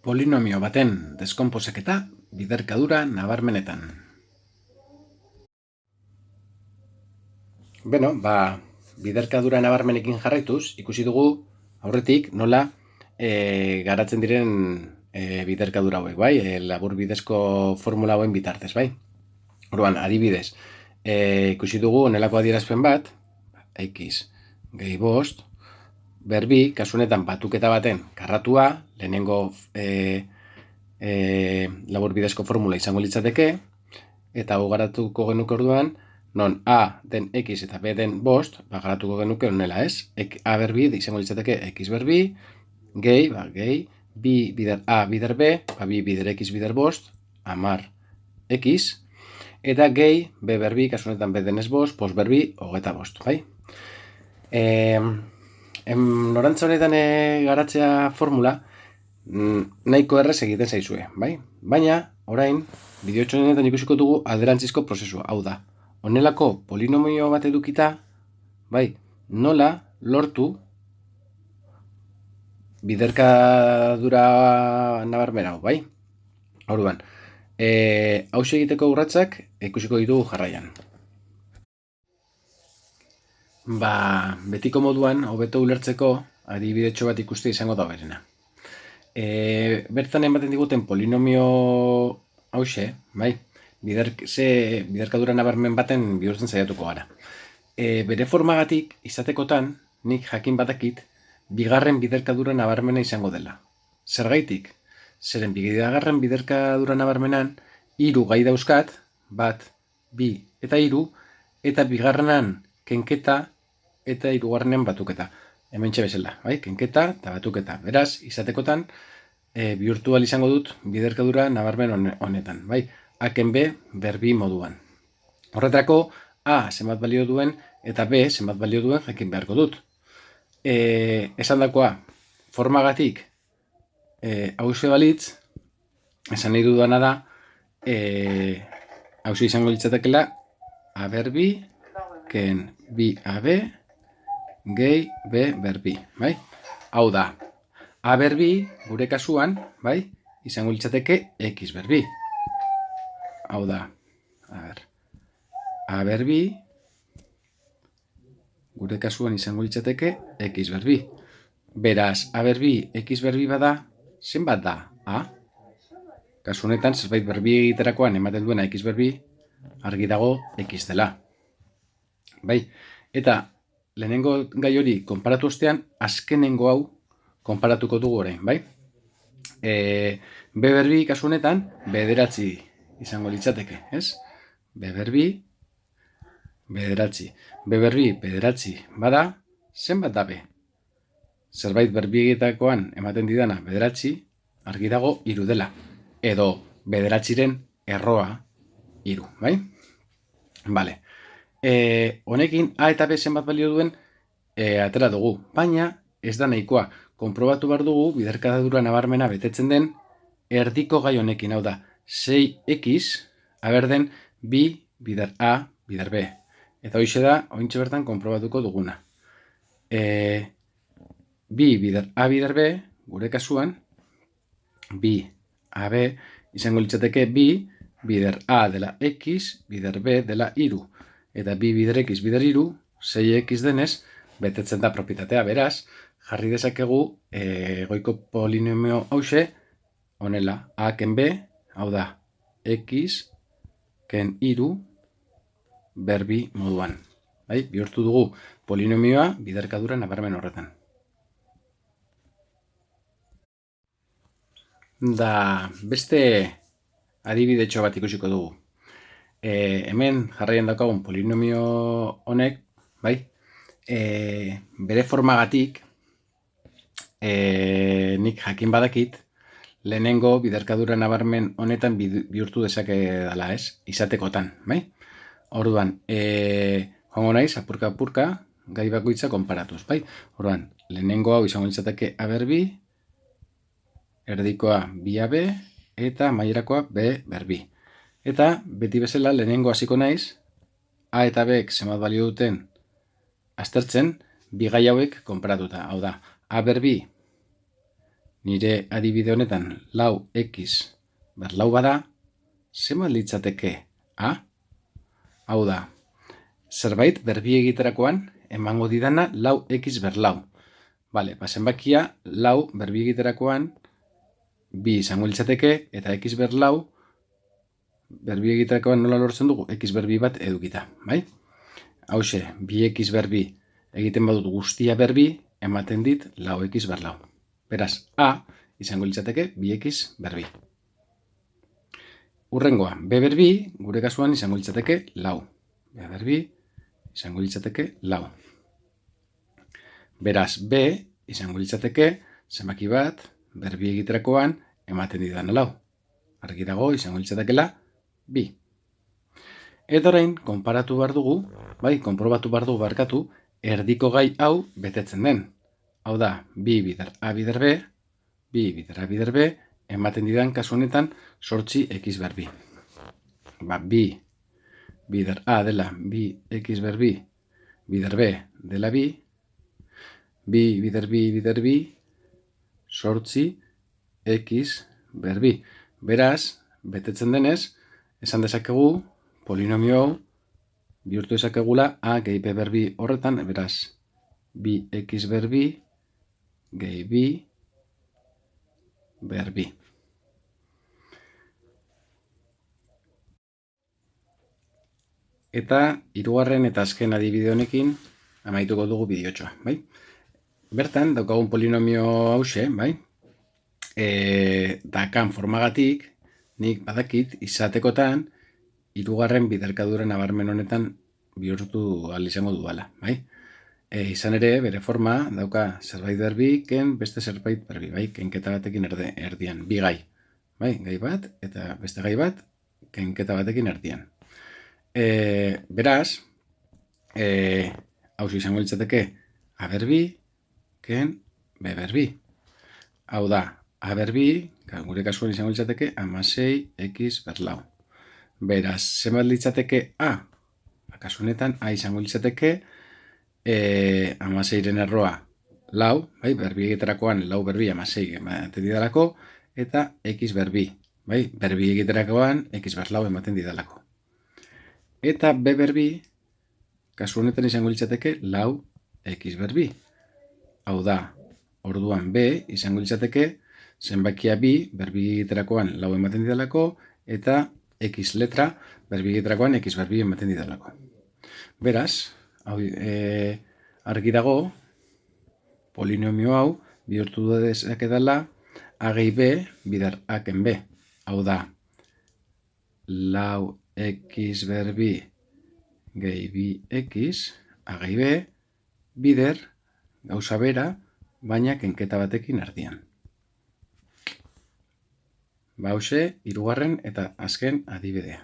Polinomio baten deskonposaketa biderkadura nabarmenetan. Biderkadura nabarmenekin jarraituz, ikusi dugu aurretik nola garatzen diren biderkadura hauek, bai? Labur bidezko formula hauen bitartez, bai? Orduan, adibidez, ikusi dugu honelako adierazpen bat, x gehi bost, berbi, kasu honetan batuketa baten karratua, lehenengo labur bidezko formula izango litzateke, eta hau garatuko genuke orduan, non a den x eta b den bost, garatuko genuke honela, ez? A berbi izango litzateke x berbi, gehi, bi bider a bider b, bi bider x bider bost, amar x, eta gehi b berbi, kasu honetan b denez bost, bost berbi, hogeta bost, bai? Norantza honetan garatzea formula, nahiko errez egiten zaizue, bai? Baina, orain, bideotxo honetan ikusiko dugu alderantzizko prozesua, hau da. Honelako polinomio bat edukita, bai, nola lortu biderkadura nabarmena hau, bai? Orduan, hau egiteko urratsak ikusiko ditugu jarraian. Betiko moduan, hobeto ulertzeko, adibidetxo bat ikuste izango da berena. Bertan ematen diguten polinomio hause, bai, biderkadura nabarmen baten bihurtzen saiatuko gara. Bere formagatik, izatekotan, nik jakin badakit, bigarren biderkadura nabarmena izango dela. Zergaitik? Zeren bigarren biderkadura nabarmenan, 3 gai dauzkat, 1, 2 eta 3, eta bigarrenan kenketa eta 3. batuketa. Hementxe bezala, bai? Kenketa eta batuketa. Beraz, izatekotan, bihurtu ahal izango dut biderkadura nabarmen honetan, bai? A-ken B berbi moduan. Horretarako, A zenbat balio duen eta B zenbat balio duen jakin beharko dut. Esan dakoa, formagatik hause balitz, esan nahi dudana da, hause izango litzatekela A berbi, ken bi AB, gehi B berbi, bai? Hau da, A berbi, gure kasuan, bai, izango litzateke X berbi. Hau da, A berbi, gure kasuan izango litzateke X berbi. Beraz, A berbi, X berbi bada, zenbat da A? Kasu honetan, zerbait berbi egiterakoan ematen duena X berbi, argi dago X dela. Bai, eta lehenengo gai hori konparatu ostean, azkenengo hau konparatuko dugu orain, bai? B berbi kasu honetan, bederatzi izango litzateke, ez? B berbi, bederatzi. B berbi, bederatzi bada, zenbat da B? Zerbait berbi egitakoan ematen didana bederatzi, argi dago 3 dela. Edo bederatziren erroa 3, bai? Bale. Honekin A eta B zenbat balio duen atera dugu, baina ez da nahikoa. Konprobatu behar dugu biderkadura nabarmena betetzen den erdiko gai honekin, hau da, 6x den bi bider A bider B. Eta hoxe da, ointxe bertan konprobatuko duguna. Bi bider A bider B, gure kasuan, bi AB izango litzateke bi bider A dela X, bider B dela 3. Eta bi bider X bider 3, 6x denez, betetzen da propietatea, beraz, jarri dezakegu goiko polinomio hause, honela, A ken B, hau da, X ken 3 berbi moduan. Bai? Bihurtu dugu polinomioa biderkadura nabarmen horretan. Da, beste adibidetxo bat ikusiko dugu. Hemen jarraian daukagun polinomio honek, bai? Bere formagatik, nik jakin badakit, lehenengo biderkadura nabarmen honetan bihurtu dezake dela, ez? Izatekotan, bai? Orduan, joango naiz, apurka, gai bakoitza konparatuz, bai? Orduan, lehenengo hau izango litzateke A berbi, erdikoa bi AB, eta mailerakoa B berbi. Eta, beti bezala, lehenengo hasiko naiz, A eta Bek zenbat balio duten aztertzen, bi gai hauek konparatuta. Hau da, A berbi nire adibide honetan lau x ber lau bada, zenbat litzateke a? Hau da, zerbait berbi egiterakoan emango didana lau x ber lau. Bale, zenbakia lau berbi egiterakoan bi izango litzateke eta x ber lau berbi egiterakoan nola lortzen dugu x berbi bat edukita, bai? Hauxe, bi x berbi egiten badut guztia berbi, ematen dit lau x ber lau. Beraz, a izango litzateke bi x berbi. Urrengoa, b berbi, gure kasuan izango litzateke lau. B berbi izango litzateke lau. Beraz, b izango litzateke zenbaki bat berbi egiterakoan ematen didana lau. Argi dago izango litzatekela bi. Eta orain, konparatu behar dugu, konprobatu behar dugu barkatu, erdiko gai hau betetzen den. Hau da, bi bider a bider b, bi bider a bider b, ematen didan kasu honetan 8 x ber bi. Bi bider a dela bi x ber bi, bider b dela bi, bi bider bi, 8 x ber bi. Beraz, betetzen denez, esan dezakegu, polinomio hau bihurtu dezakegula a gehi b ber bi horretan, beraz, bi x ber bi gehi bi ber bi. Eta hirugarren eta azken adibide honekin amaituko dugu bideotxoa, bai? Bertan daukagun polinomio hause, bai? Dakan formagatik nik badakit izatekotan hirugarren biderkadura nabarmen honetan bihurtu ahal izango dudala, bai? Izan ere, bere forma dauka zerbait berbi, ken beste zerbait berbi, bai? Kenketa batekin erdian, bi gai, bai? Gai bat eta beste gai bat kenketa batekin erdian. Beraz, hau izango litzateke a berbi, ken b berbi. Hau da, a berbi, gure kasuan izango litzateke 16 x ber lau. Beraz, zenbat litzateke a? Kasu honetan, a izango litzateke 16-ren erroa lau, bai? Berbi egiterakoan lau berbi 16 ematen didalako, eta x berbi, bai? Berbi egiterakoan x ber lau ematen didalako. Eta b berbi, kasu honetan izango litzateke lau x berbi. Hau da, orduan b izango litzateke zenbakia bi berbi egiterakoan lau ematen didalako, eta x letra berbi egiterakoan x berbi ematen didalako. Beraz, argi dago, polinomio hau bihurtu dezakedala a gehi b bider a ken b. Hau da, lau x ber bi gehi bi x a gehi b bider gauza bera, baina kenketa batekin erdian. Hauxe, hirugarren eta azken adibidea.